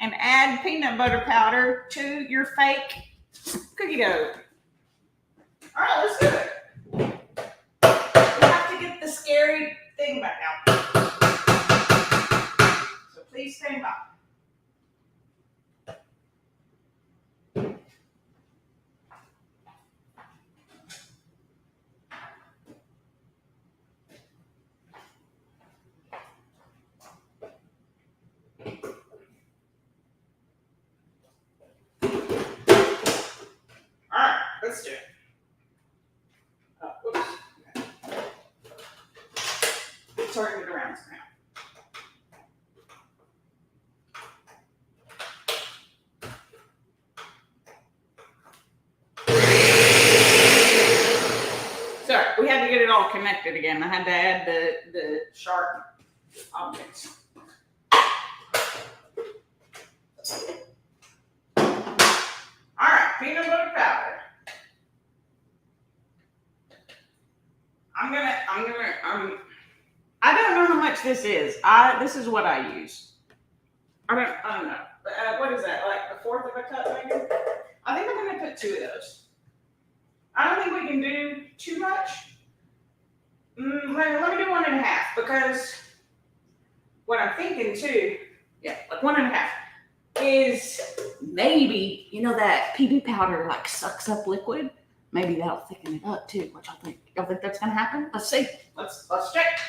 And add peanut butter powder to your fake cookie dough. All right, let's do it. We have to get the scary thing back out. So please stand by. All right, let's do it. Whoops. Turn it around now. Sorry, we had to get it all connected again. I had to add the sharp objects. All right, peanut butter powder. I don't know how much this is. This is what I use. I don't know. What is that? Like a fourth of a cup, maybe? I think I'm gonna put 2 of those. I don't think we can do too much. Let me do 1.5 because what I'm thinking too, yeah, like 1.5 is maybe, you know, that PB powder like sucks up liquid. Maybe that'll thicken it up too. What y'all think? Y'all think that's gonna happen? Let's see. Let's check.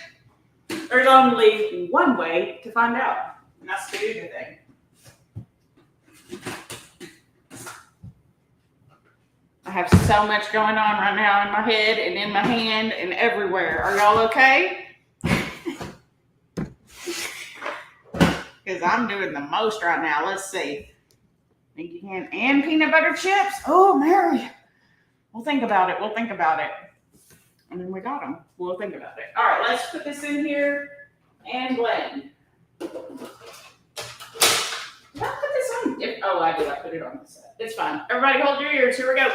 There's only one way to find out, and that's to do the thing. I have so much going on right now in my head and in my hand and everywhere. Are y'all okay? Because I'm doing the most right now. Let's see. Think you can. And peanut butter chips. Oh, Mary. We'll think about it. And then we got them. We'll think about it. All right, let's put this in here and blend. Did I put this on? Oh, I did. I put it on this side. It's fine. Everybody hold your ears. Here we go.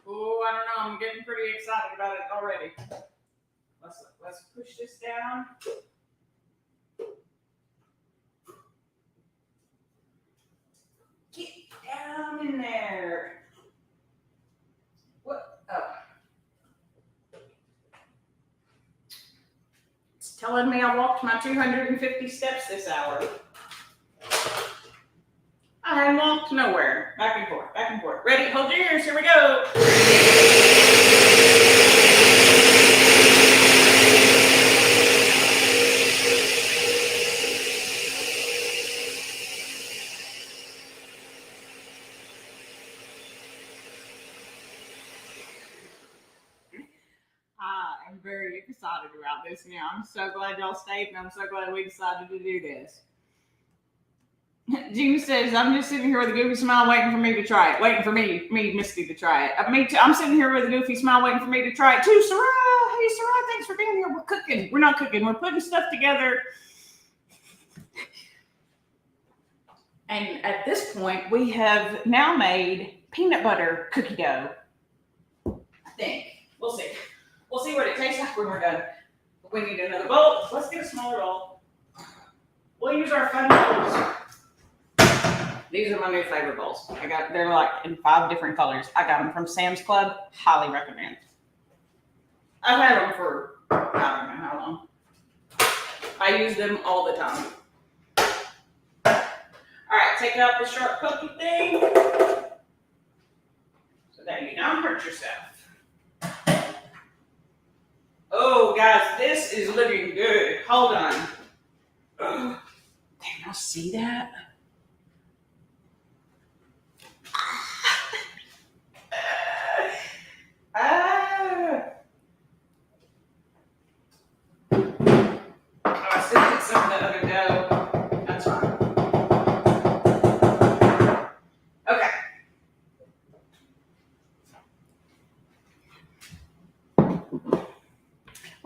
Oh, I don't know. I'm getting pretty excited about it already. Let's push this down. Get down in there. What? Oh. It's telling me I walked my 250 steps this hour. I walked nowhere. Back and forth, back and forth. Ready? Hold your ears. Here we go. I'm very excited about this now. I'm so glad y'all stayed, and I'm so glad we decided to do this. Gina says, I'm just sitting here with a goofy smile waiting for me to try it. Waiting for me, Misty, to try it. Me too. I'm sitting here with a goofy smile waiting for me to try it too. Sarah, hey, Sarah, thanks for being here. We're cooking. We're not cooking. We're putting stuff together. And at this point, we have now made peanut butter cookie dough. I think. We'll see. We'll see what it tastes like when we're done. We need another bowl. Let's get a smaller bowl. We'll use our fun bowls. These are my new favorite bowls. They're like in 5 different colors. I got them from Sam's Club. Highly recommend. I've had them for I don't know how long. I use them all the time. All right, take out the sharp cookie thing so that you don't hurt yourself. Oh, guys, this is looking good. Hold on. Can y'all see that?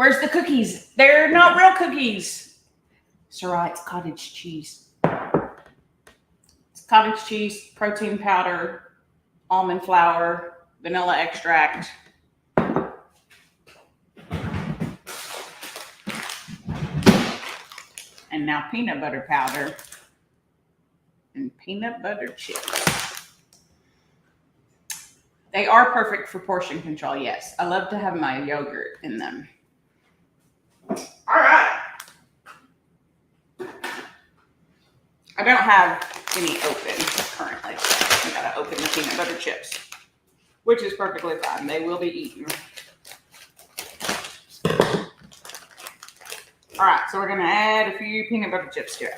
Where's the cookies? They're not real cookies. It's all right. It's cottage cheese. It's cottage cheese, protein powder, almond flour, vanilla extract. And now peanut butter powder and peanut butter chips. They are perfect for portion control, yes. I love to have my yogurt in them. All right. I don't have any open currently, so I gotta open the peanut butter chips, which is perfectly fine. They will be eaten. All right, so we're gonna add a few peanut butter chips to it.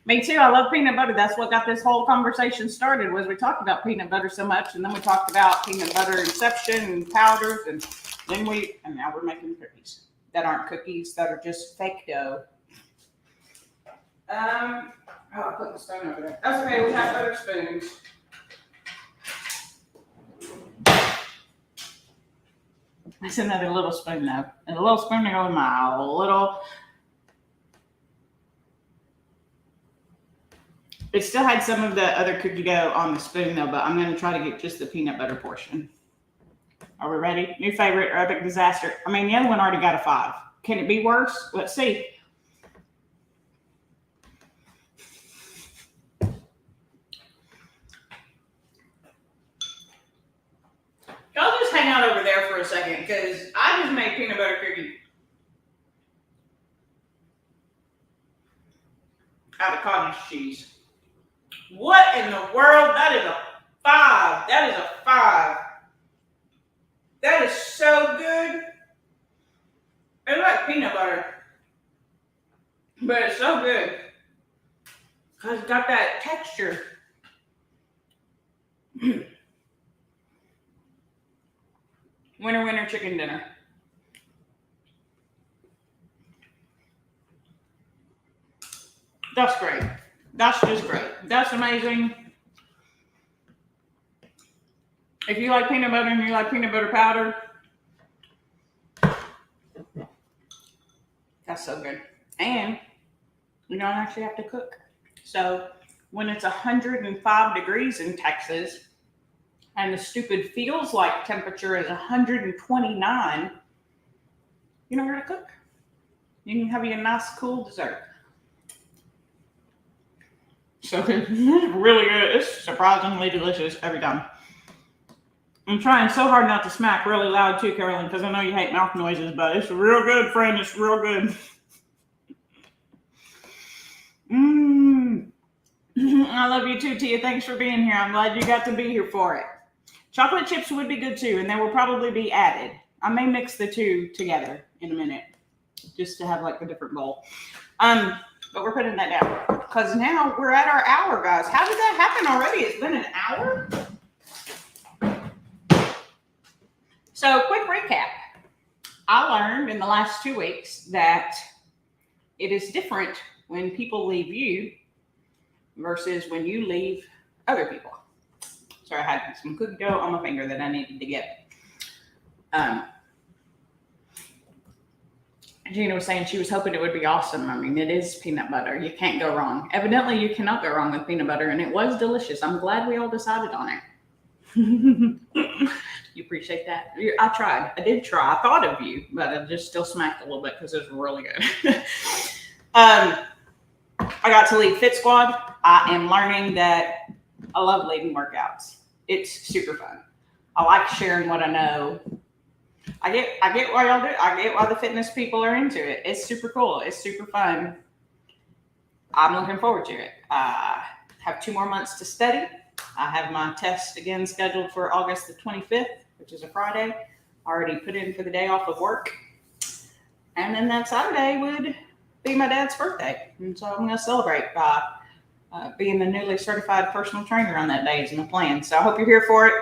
Me too, I love peanut butter. That's what got this whole conversation started, was we talked about peanut butter so much, and then we talked about peanut butter inception and powders, and now we're making cookies that aren't cookies, that are just fake dough. I put the spoon over there. That's okay, we have other spoons. That's another little spoon though. And a little spoon to go in my little. It still had some of the other cookie dough on the spoon though, but I'm going to try to get just the peanut butter portion. Are we ready? New favorite or epic disaster? I mean, the other one already got a 5. Can it be worse? Let's see. Y'all just hang out over there for a second, because I just made peanut butter cookie out of cottage cheese. What in the world? That is a 5. That is a 5. That is so good. It's like peanut butter, but it's so good because it's got that texture. Winner, winner, chicken dinner. That's great. That's just great. That's amazing. If you like peanut butter and you like peanut butter powder, that's so good. And you don't actually have to cook. So when it's 105 degrees in Texas and the stupid feels like temperature is 129, you don't have to cook. You can have you a nice cool dessert. So good. Really good. It's surprisingly delicious every time. I'm trying so hard not to smack really loud too, Carolyn, because I know you hate mouth noises, but it's real good, friend. It's real good. I love you too, Tia. Thanks for being here. I'm glad you got to be here for it. Chocolate chips would be good too, and they will probably be added. I may mix the two together in a minute, just to have like a different bowl. But we're putting that down because now we're at our hour, guys. How did that happen already? It's been an hour. So, quick recap. I learned in the last 2 weeks that it is different when people leave you versus when you leave other people. So I had some cookie dough on my finger that I needed to get. Gina was saying she was hoping it would be awesome. I mean, it is peanut butter. You can't go wrong. Evidently, you cannot go wrong with peanut butter, and it was delicious. I'm glad we all decided on it. You appreciate that? I tried. I did try. I thought of you, but I just still smacked a little bit because it was really good. I got to lead Fit Squad. I am learning that I love leading workouts. It's super fun. I like sharing what I know. I get why y'all do it. I get why the fitness people are into it. It's super cool. It's super fun. I'm looking forward to it. I have 2 more months to study. I have my test again scheduled for August the 25th, which is a Friday. I already put in for the day off of work. And then that Saturday would be my dad's birthday. And so I'm going to celebrate by being the newly certified personal trainer on that day is my plan. So I hope you're here for it.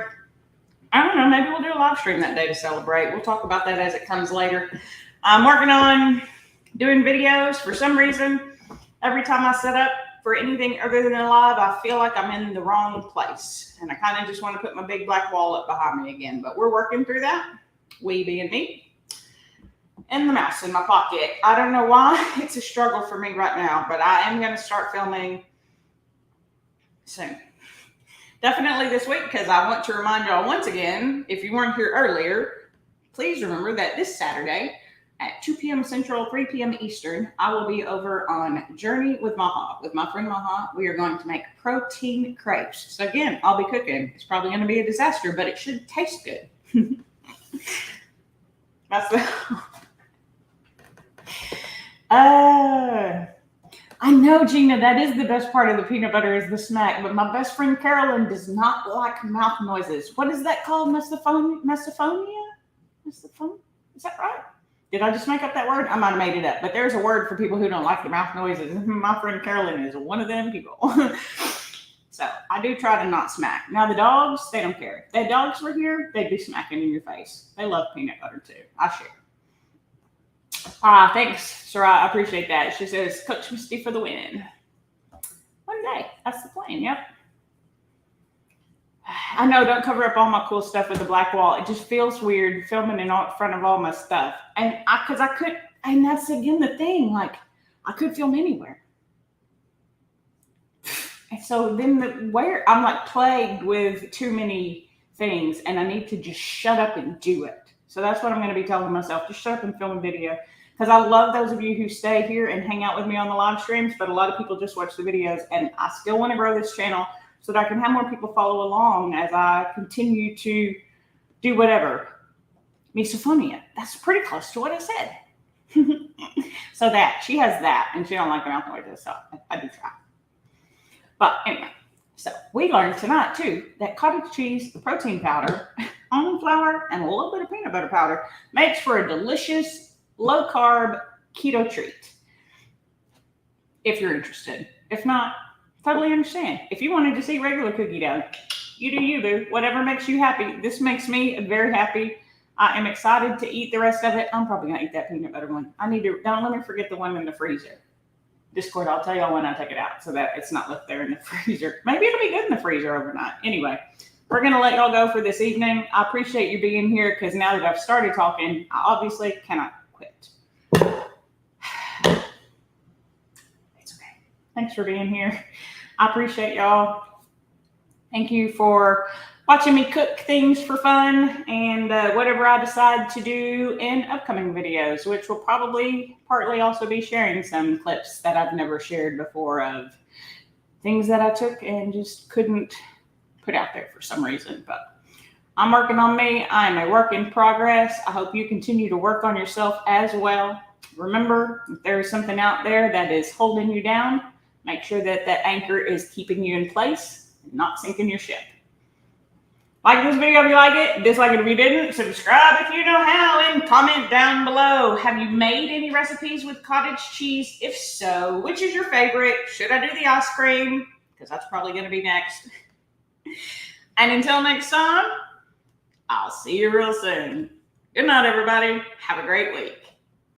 I don't know, maybe we'll do a live stream that day to celebrate. We'll talk about that as it comes later. I'm working on doing videos. For some reason, every time I set up for anything other than a live, I feel like I'm in the wrong place. And I kind of just want to put my big black wall up behind me again. But we're working through that. we being me, and the mouse in my pocket. I don't know why it's a struggle for me right now, but I am going to start filming soon. Definitely this week, because I want to remind y'all once again, if you weren't here earlier, please remember that this Saturday at 2 p.m. Central, 3 p.m. Eastern, I will be over on Journey with Maha. With my friend Maha, we are going to make protein crepes. So again, I'll be cooking. It's probably going to be a disaster, but it should taste good. That's the... I know, Gina, that is the best part of the peanut butter is the smack, but my best friend Carolyn does not like mouth noises. What is that called? Misophonia? Is that right? Did I just make up that word? I might have made it up, but there's a word for people who don't like the mouth noises. My friend Carolyn is one of them people. So I do try to not smack. Now the dogs, they don't care. If the dogs were here, they'd be smacking in your face. They love peanut butter too. I share. Thanks, Sarah. I appreciate that. She says, Coach Misty for the win. One day. That's the plan. Yep. I know, don't cover up all my cool stuff with the black wall. It just feels weird filming in front of all my stuff. And and that's again the thing, like I could film anywhere. And so then I'm like plagued with too many things and I need to just shut up and do it. So that's what I'm going to be telling myself. Just shut up and film a video. Because I love those of you who stay here and hang out with me on the live streams, but a lot of people just watch the videos, and I still want to grow this channel so that I can have more people follow along as I continue to do whatever. Misophonia. That's pretty close to what I said. So she has that, and she don't like the mouth noises, so I do try. But anyway, so we learned tonight too that cottage cheese, the protein powder, almond flour, and a little bit of peanut butter powder makes for a delicious low-carb keto treat. If you're interested. If not, totally understand. If you wanted to see regular cookie dough, you do you, boo. Whatever makes you happy. This makes me very happy. I am excited to eat the rest of it. I'm probably going to eat that peanut butter one. Don't let me forget the one in the freezer. Discord, I'll tell y'all when I take it out so that it's not left there in the freezer. Maybe it'll be good in the freezer overnight. Anyway, we're going to let y'all go for this evening. I appreciate you being here because now that I've started talking, I obviously cannot quit. It's okay. Thanks for being here. I appreciate y'all. Thank you for watching me cook things for fun and whatever I decide to do in upcoming videos, which will probably partly also be sharing some clips that I've never shared before of things that I took and just couldn't put out there for some reason. But I'm working on me. I am a work in progress. I hope you continue to work on yourself as well. Remember, if there is something out there that is holding you down, make sure that that anchor is keeping you in place and not sinking your ship. Like this video if you like it, dislike it if you didn't, subscribe if you know how, and comment down below. Have you made any recipes with cottage cheese? If so, which is your favorite? Should I do the ice cream? Because that's probably going to be next. And until next time, I'll see you real soon. Good night, everybody. Have a great week.